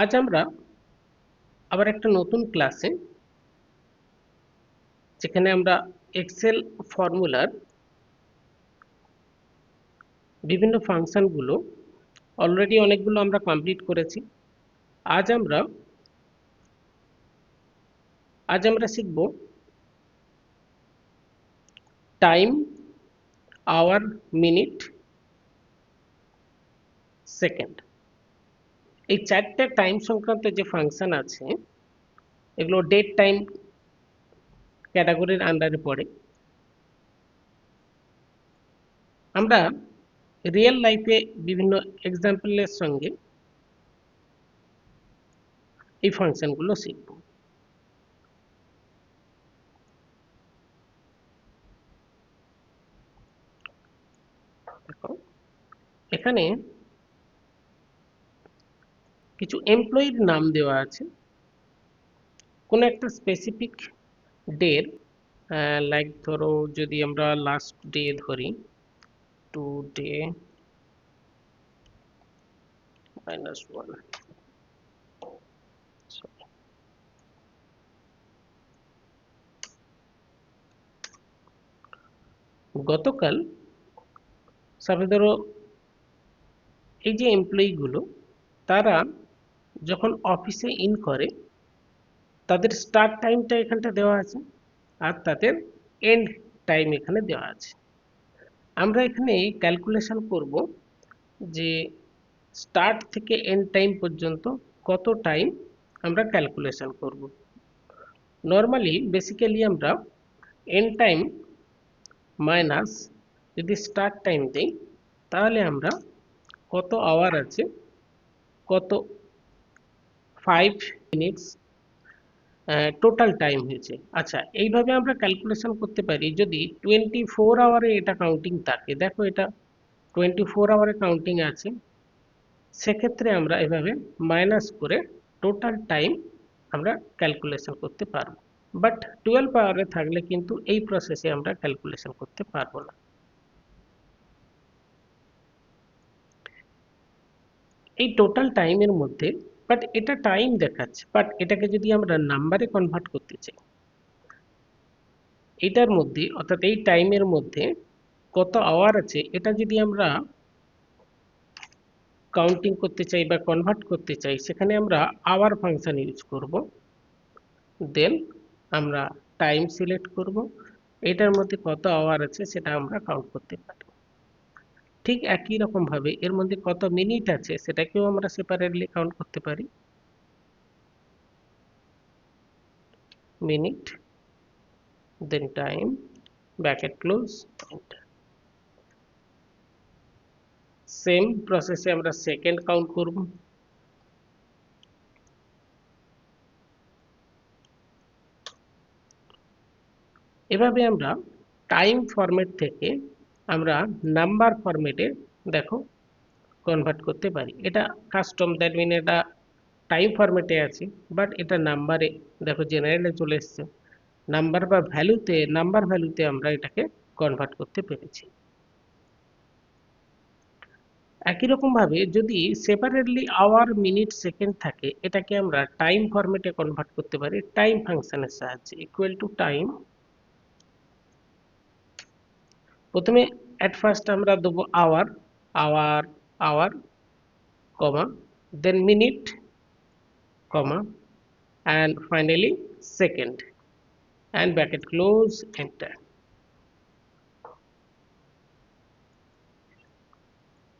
আজ আমরা আবার একটা নতুন ক্লাসে, যেখানে আমরা এক্সেল ফর্মুলার বিভিন্ন ফাংশনগুলো অলরেডি অনেকগুলো আমরা কমপ্লিট করেছি। আজ আমরা আজ আমরা শিখব টাইম, আওয়ার, মিনিট, সেকেন্ড। এই চারটে টাইম সংক্রান্ত যে ফাংশন আছে, এগুলো ডেট টাইম ক্যাটাগরির আন্ডারে পড়ে। আমরা রিয়েল লাইফে বিভিন্ন এক্সাম্পলের সঙ্গে এই ফাংশনগুলো শিখব। দেখো, এখানে কিছু এমপ্লয়ির নাম দেওয়া আছে, কোনো একটা স্পেসিফিক ডের, লাইক ধরো যদি আমরা লাস্ট ডে ধরি, টুডে -1, গতকাল সাপোজ ধরো এই যে এমপ্লয়িগুলো, তারা যখন অফিসে ইন করে, তাদের স্টার্ট টাইমটা এখানটা দেওয়া আছে আর তাদের এন্ড টাইম এখানে দেওয়া আছে। আমরা এখানে ক্যালকুলেশন করব যে স্টার্ট থেকে এন্ড টাইম পর্যন্ত কত টাইম আমরা ক্যালকুলেশন করব। নর্মালি বেসিক্যালি আমরা এন্ড টাইম মাইনাস যদি স্টার্ট টাইম দেই, তাহলে আমরা কত আওয়ার আছে, কত 5 মিনিটস টোটাল টাইম হয়েছে। আচ্ছা, এইভাবে আমরা ক্যালকুলেশন করতে পারি যদি 24 আওয়ারে এটা কাউন্টিং থাকে। দেখো, এটা 24 আওয়ারে কাউন্টিং আছে, সেক্ষেত্রে আমরা এভাবে মাইনাস করে টোটাল টাইম আমরা ক্যালকুলেশন করতে পারবো। বাট 12 আওয়ারে থাকলে কিন্তু এই প্রসেসে আমরা ক্যালকুলেশন করতে পারবো না। এই টোটাল টাইমের মধ্যে, বাট এটা টাইম দেখাচ্ছে, বাট এটাকে যদি আমরা নাম্বারে কনভার্ট করতে চাই, এটার মধ্যে অর্থাৎ এই টাইমের মধ্যে কত আওয়ার আছে এটা যদি আমরা কাউন্টিং করতে চাই বা কনভার্ট করতে চাই, সেখানে আমরা আওয়ার ফাংশন ইউজ করব। দেন আমরা টাইম সিলেক্ট করব, এটার মধ্যে কত আওয়ার আছে সেটা আমরা কাউন্ট করতে পারি। ঠিক একই রকম ভাবে এর মধ্যে কত মিনিট আছে সেটাকেও আমরা সেপারেটলি কাউন্ট করতে পারি। Minute, then time, bracket close, enter. Same প্রসেসে আমরা সেকেন্ড কাউন্ট করব। এভাবে আমরা টাইম ফরম্যাট থেকে আমরা নাম্বার ফরম্যাটে, দেখো, কনভার্ট করতে পারি। এটা কাস্টম, দ্যাট মিন এটা টাইম ফরম্যাটে আছে, বাট এটা নাম্বারে, দেখো, জেনারেলে চলে এসছে। নাম্বার ভ্যালুতে আমরা এটাকে কনভার্ট করতে পেরেছি। একই রকম ভাবে যদি সেপারেটলি আওয়ার, মিনিট, সেকেন্ড থাকে, এটাকে আমরা টাইম ফরম্যাটে কনভার্ট করতে পারি টাইম ফাংশনের সাহায্যে। ইকুয়াল টু টাইম, প্রথমে অ্যাট ফার্স্ট আমরা দেবো hour, hour, hour, comma, then minute, comma, and finally second, and bracket close, enter।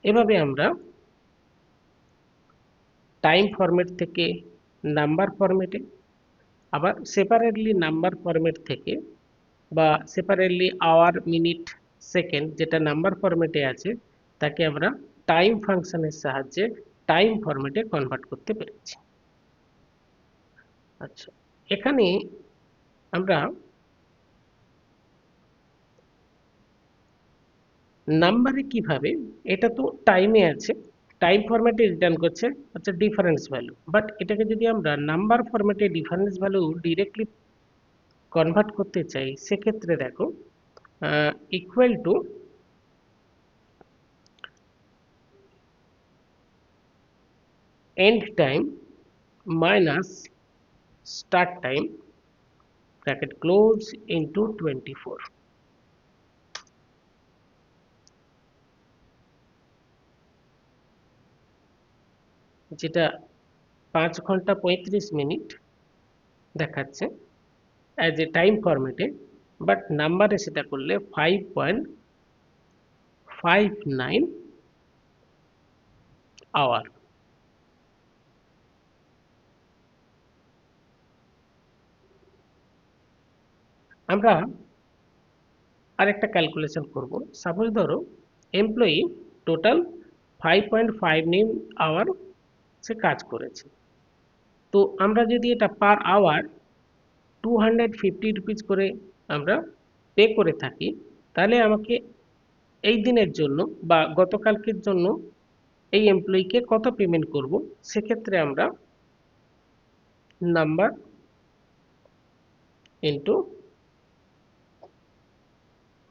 এভাবে আমরা টাইম ফরম্যাট থেকে নাম্বার ফরম্যাটে, আবার সেপারেটলি নাম্বার ফরম্যাট থেকে বা সেপারেটলি আওয়ার, মিনিট, সেকেন্ড যেটা নাম্বার ফরম্যাটে আছে, তাকে আমরা টাইম ফাংশনের সাহায্যে টাইম ফরম্যাটে কনভার্ট করতে পেরেছি। আচ্ছা, এখানে আমরা নাম্বারে কিভাবে, এটা তো টাইমে আছে, টাইম ফরম্যাটে রিটার্ন করছে আচ্ছা ডিফারেন্স ভ্যালু, বাট এটাকে যদি আমরা নাম্বার ফরম্যাটে ডিফারেন্স ভ্যালু ডিরেক্টলি কনভার্ট করতে চাই, সেক্ষেত্রে দেখো, equal to end time minus start time bracket close into 24, যেটা 5 ঘন্টা 35 মিনিট দেখাচ্ছে অ্যাজ এ টাইম ফরম্যাটে, বাট নাম্বারে সেটা করলে 5.59 আওয়ার। আমরা আরেকটা ক্যালকুলেশন করব। সাপোজ ধরো এমপ্লয়ি টোটাল 5.59 আওয়ার সে কাজ করেছে, তো আমরা যদি এটা পার আওয়ার 250 রুপিস করে আমরা পে করে থাকি, তাহলে আমাকে এই দিনের জন্য বা গতকালকের জন্য এই এমপ্লয়িকে কত পেমেন্ট করব, সেক্ষেত্রে আমরা number into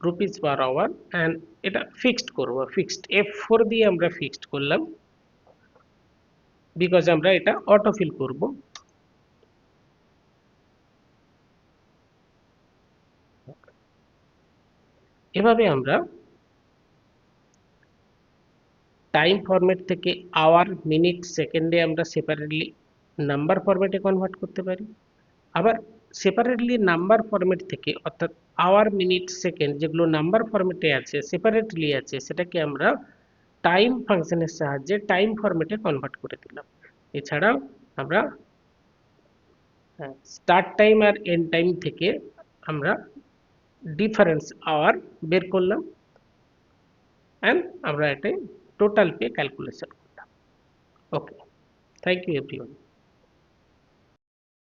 rupees per hour and এটা ফিক্সড করব, ফিক্সড F4 দিয়ে আমরা ফিক্সড করলাম, বিকজ আমরা এটা অটোফিল করব। এভাবে আমরা টাইম ফরম্যাট থেকে আওয়ার মিনিট সেকেন্ডে আমরা সেপারেটলি নাম্বার ফরম্যাটে কনভার্ট করতে পারি, আবার সেপারেটলি নাম্বার ফরম্যাট থেকে অর্থাৎ আওয়ার মিনিট সেকেন্ড যেগুলো নাম্বার ফরম্যাটে আছে সেপারেটলি আছে সেটাকে আমরা টাইম ফাংশনের সাহায্যে টাইম ফরম্যাটে কনভার্ট করে দিলাম। এছাড়াও আমরা স্টার্ট টাইম আর এন্ড টাইম থেকে আমরা ডিফারেন্স আওয়ার বের করলাম অ্যান্ড আমরা এটা টোটাল পে ক্যালকুলেশন করলাম। ওকে, থ্যাংক ইউ এভরিওয়ান।